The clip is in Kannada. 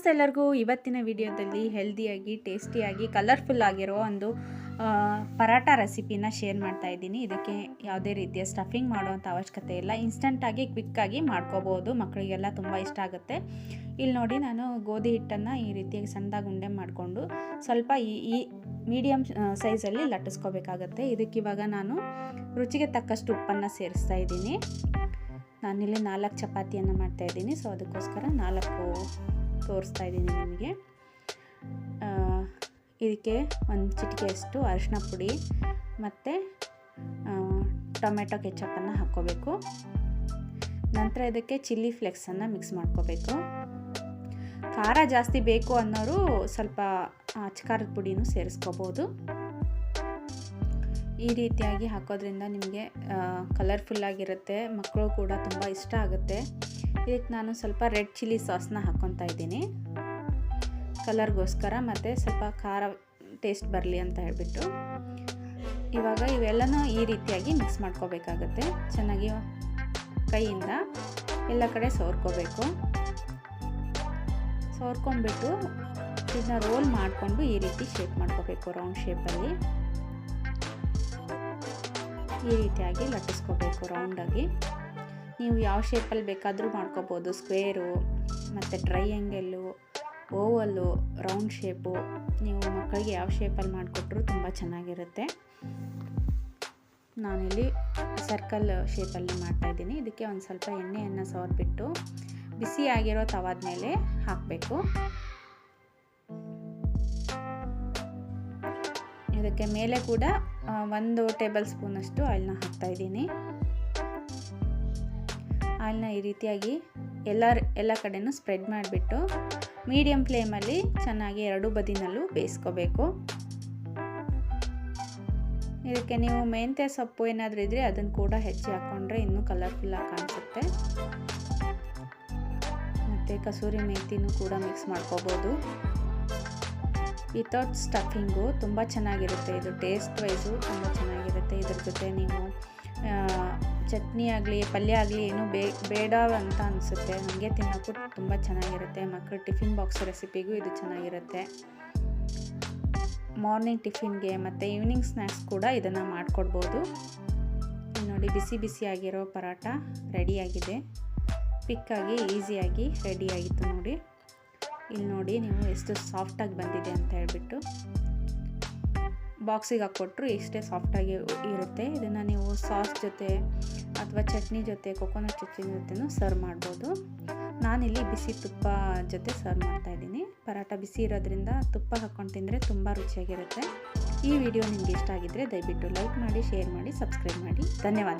ನಮಸ್ತೆ ಎಲ್ಲರಿಗೂ. ಇವತ್ತಿನ ವಿಡಿಯೋದಲ್ಲಿ ಹೆಲ್ದಿಯಾಗಿ ಟೇಸ್ಟಿಯಾಗಿ ಕಲರ್ಫುಲ್ ಆಗಿರೋ ಒಂದು ಪರಾಟ ರೆಸಿಪಿನ ಶೇರ್ ಮಾಡ್ತಾ ಇದ್ದೀನಿ. ಇದಕ್ಕೆ ಯಾವುದೇ ರೀತಿಯ ಸ್ಟಫಿಂಗ್ ಮಾಡುವಂಥ ಅವಶ್ಯಕತೆ ಇಲ್ಲ. ಇನ್ಸ್ಟಂಟಾಗಿ ಕ್ವಿಕ್ಕಾಗಿ ಮಾಡ್ಕೋಬೋದು. ಮಕ್ಕಳಿಗೆಲ್ಲ ತುಂಬ ಇಷ್ಟ ಆಗುತ್ತೆ. ಇಲ್ಲಿ ನೋಡಿ, ನಾನು ಗೋಧಿ ಹಿಟ್ಟನ್ನು ಈ ರೀತಿಯಾಗಿ ಸಣ್ಣದಾಗಿ ಉಂಡೆ ಮಾಡಿಕೊಂಡು ಸ್ವಲ್ಪ ಈ ಮೀಡಿಯಮ್ ಸೈಜಲ್ಲಿ ಲಟ್ಟಿಸ್ಕೋಬೇಕಾಗತ್ತೆ. ಇದಕ್ಕಿವಾಗ ನಾನು ರುಚಿಗೆ ತಕ್ಕಷ್ಟು ಉಪ್ಪನ್ನು ಸೇರಿಸ್ತಾ ಇದ್ದೀನಿ. ನಾನಿಲ್ಲಿ 4 ಚಪಾತಿಯನ್ನು ಮಾಡ್ತಾಯಿದ್ದೀನಿ. ಸೊ ಅದಕ್ಕೋಸ್ಕರ 4 ತೋರಿಸ್ತಾ ಇದ್ದೀನಿ ನಿಮಗೆ. ಇದಕ್ಕೆ ಒಂದು ಚಿಟಿಕೆಯಷ್ಟು ಅರಿಶಿನ ಪುಡಿ ಮತ್ತು ಟೊಮೆಟೊ ಕೆಚಪ್ಪನ್ನು ಹಾಕ್ಕೋಬೇಕು. ನಂತರ ಇದಕ್ಕೆ ಚಿಲ್ಲಿ ಫ್ಲೇಕ್ಸನ್ನು ಮಿಕ್ಸ್ ಮಾಡ್ಕೋಬೇಕು. ಖಾರ ಜಾಸ್ತಿ ಬೇಕು ಅನ್ನೋರು ಸ್ವಲ್ಪ ಅಚ್ಕಾರದ ಪುಡಿನೂ ಸೇರಿಸ್ಕೋಬೋದು. ಈ ರೀತಿಯಾಗಿ ಹಾಕೋದ್ರಿಂದ ನಿಮಗೆ ಕಲರ್ಫುಲ್ಲಾಗಿರುತ್ತೆ. ಮಕ್ಕಳು ಕೂಡ ತುಂಬ ಇಷ್ಟ ಆಗುತ್ತೆ. ಇದಕ್ಕೆ ನಾನು ಸ್ವಲ್ಪ ರೆಡ್ ಚಿಲ್ಲಿ ಸಾಸ್ನ ಹಾಕ್ಕೊತಾ ಇದ್ದೀನಿ, ಕಲರ್ಗೋಸ್ಕರ, ಮತ್ತು ಸ್ವಲ್ಪ ಖಾರ ಟೇಸ್ಟ್ ಬರಲಿ ಅಂತ ಹೇಳ್ಬಿಟ್ಟು. ಇವಾಗ ಇವೆಲ್ಲನೂ ಈ ರೀತಿಯಾಗಿ ಮಿಕ್ಸ್ ಮಾಡ್ಕೋಬೇಕಾಗತ್ತೆ. ಚೆನ್ನಾಗಿ ಕೈಯಿಂದ ಎಲ್ಲ ಕಡೆ ಸವರ್ಕೋಬೇಕು. ಸವರ್ಕೊಂಡ್ಬಿಟ್ಟು ಇದನ್ನ ರೋಲ್ ಮಾಡಿಕೊಂಡು ಈ ರೀತಿ ಶೇಪ್ ಮಾಡ್ಕೋಬೇಕು. ರೌಂಡ್ ಶೇಪಲ್ಲಿ ಈ ರೀತಿಯಾಗಿ ಲಟ್ಟಿಸ್ಕೋಬೇಕು ರೌಂಡಾಗಿ. ನೀವು ಯಾವ ಶೇಪಲ್ಲಿ ಬೇಕಾದರೂ ಮಾಡ್ಕೋಬೋದು. ಸ್ಕ್ವೇರು ಮತ್ತು ಟ್ರೈಯಾಂಗಲ್ಲು, ಓವಲ್ಲು, ರೌಂಡ್ ಶೇಪು, ನೀವು ಮಕ್ಕಳಿಗೆ ಯಾವ ಶೇಪಲ್ಲಿ ಮಾಡಿಕೊಟ್ರೂ ತುಂಬ ಚೆನ್ನಾಗಿರುತ್ತೆ. ನಾನಿಲ್ಲಿ ಸರ್ಕಲ್ ಶೇಪಲ್ಲಿ ಮಾಡ್ತಾಯಿದ್ದೀನಿ. ಇದಕ್ಕೆ ಒಂದು ಸ್ವಲ್ಪ ಎಣ್ಣೆಯನ್ನು ಸವರ್ಬಿಟ್ಟು ಬಿಸಿಯಾಗಿರೋ ತವಾದ ಮೇಲೆ ಹಾಕಬೇಕು. ಇದಕ್ಕೆ ಮೇಲೆ ಕೂಡ 1 ಟೇಬಲ್ ಸ್ಪೂನಷ್ಟು ಆಯಿಲ್ನ ಹಾಕ್ತಾಯಿದ್ದೀನಿ. ಆಯಿಲ್ನ ಈ ರೀತಿಯಾಗಿ ಎಲ್ಲ ಕಡೆನೂ ಸ್ಪ್ರೆಡ್ ಮಾಡಿಬಿಟ್ಟು ಮೀಡಿಯಮ್ ಫ್ಲೇಮಲ್ಲಿ ಚೆನ್ನಾಗಿ 2 ಬದಿನಲ್ಲೂ ಬೇಯಿಸ್ಕೋಬೇಕು. ಇದಕ್ಕೆ ನೀವು ಮೆಂತ್ಯ ಸೊಪ್ಪು ಏನಾದರೂ ಇದ್ದರೆ ಅದನ್ನು ಕೂಡ ಹೆಚ್ಚಿ ಹಾಕ್ಕೊಂಡ್ರೆ ಇನ್ನೂ ಕಲರ್ಫುಲ್ಲಾಗಿ ಕಾಣಿಸುತ್ತೆ. ಮತ್ತು ಕಸೂರಿ ಮೇಥಿನೂ ಕೂಡ ಮಿಕ್ಸ್ ಮಾಡ್ಕೋಬೋದು. ವಿತೌಟ್ ಸ್ಟಫಿಂಗು ತುಂಬ ಚೆನ್ನಾಗಿರುತ್ತೆ. ಇದು ಟೇಸ್ಟ್ ವೈಸು ತುಂಬ ಚೆನ್ನಾಗಿರುತ್ತೆ. ಇದ್ರ ಜೊತೆ ನೀವು ಚಟ್ನಿ ಆಗಲಿ ಪಲ್ಯ ಆಗಲಿ ಏನೂ ಬೇಡ ಅಂತ ಅನಿಸುತ್ತೆ. ನನಗೆ ತಿನ್ನೋಕ್ಕೂ ತುಂಬ ಚೆನ್ನಾಗಿರುತ್ತೆ. ಮಕ್ಕಳು ಟಿಫಿನ್ ಬಾಕ್ಸ್ ರೆಸಿಪಿಗೂ ಇದು ಚೆನ್ನಾಗಿರುತ್ತೆ. ಮಾರ್ನಿಂಗ್ ಟಿಫಿನ್ಗೆ ಮತ್ತು ಈವ್ನಿಂಗ್ ಸ್ನ್ಯಾಕ್ಸ್ ಕೂಡ ಇದನ್ನು ಮಾಡಿಕೊಡ್ಬೋದು. ನೋಡಿ, ಬಿಸಿ ಬಿಸಿಯಾಗಿರೋ ಪರಾಟ ರೆಡಿಯಾಗಿದೆ. ಕ್ವಿಕ್ಕಾಗಿ ಈಸಿಯಾಗಿ ರೆಡಿಯಾಗಿತ್ತು ನೋಡಿ. ಇಲ್ಲಿ ನೋಡಿ ನೀವು ಎಷ್ಟು ಸಾಫ್ಟಾಗಿ ಬಂದಿದೆ ಅಂತ ಹೇಳ್ಬಿಟ್ಟು. ಬಾಕ್ಸಿಗೆ ಹಾಕ್ಕೊಟ್ರು ಇಷ್ಟೇ ಸಾಫ್ಟಾಗಿ ಇರುತ್ತೆ. ಇದನ್ನು ನೀವು ಸಾಸ್ ಜೊತೆ ಅಥವಾ ಚಟ್ನಿ ಜೊತೆ, ಕೊಕೊನಟ್ ಚಟ್ನಿ ಜೊತೆನೂ ಸರ್ವ್ ಮಾಡ್ಬೋದು. ನಾನಿಲ್ಲಿ ಬಿಸಿ ತುಪ್ಪ ಜೊತೆ ಸರ್ವ್ ಮಾಡ್ತಾಯಿದ್ದೀನಿ. ಪರಾಟ ಬಿಸಿ ಇರೋದ್ರಿಂದ ತುಪ್ಪ ಹಾಕ್ಕೊಂಡು ತಿಂದರೆ ತುಂಬ ರುಚಿಯಾಗಿರುತ್ತೆ. ಈ ವಿಡಿಯೋ ನಿಮಗೆ ಇಷ್ಟ ಆಗಿದ್ದರೆ ದಯವಿಟ್ಟು ಲೈಕ್ ಮಾಡಿ, ಶೇರ್ ಮಾಡಿ, ಸಬ್ಸ್ಕ್ರೈಬ್ ಮಾಡಿ. ಧನ್ಯವಾದ.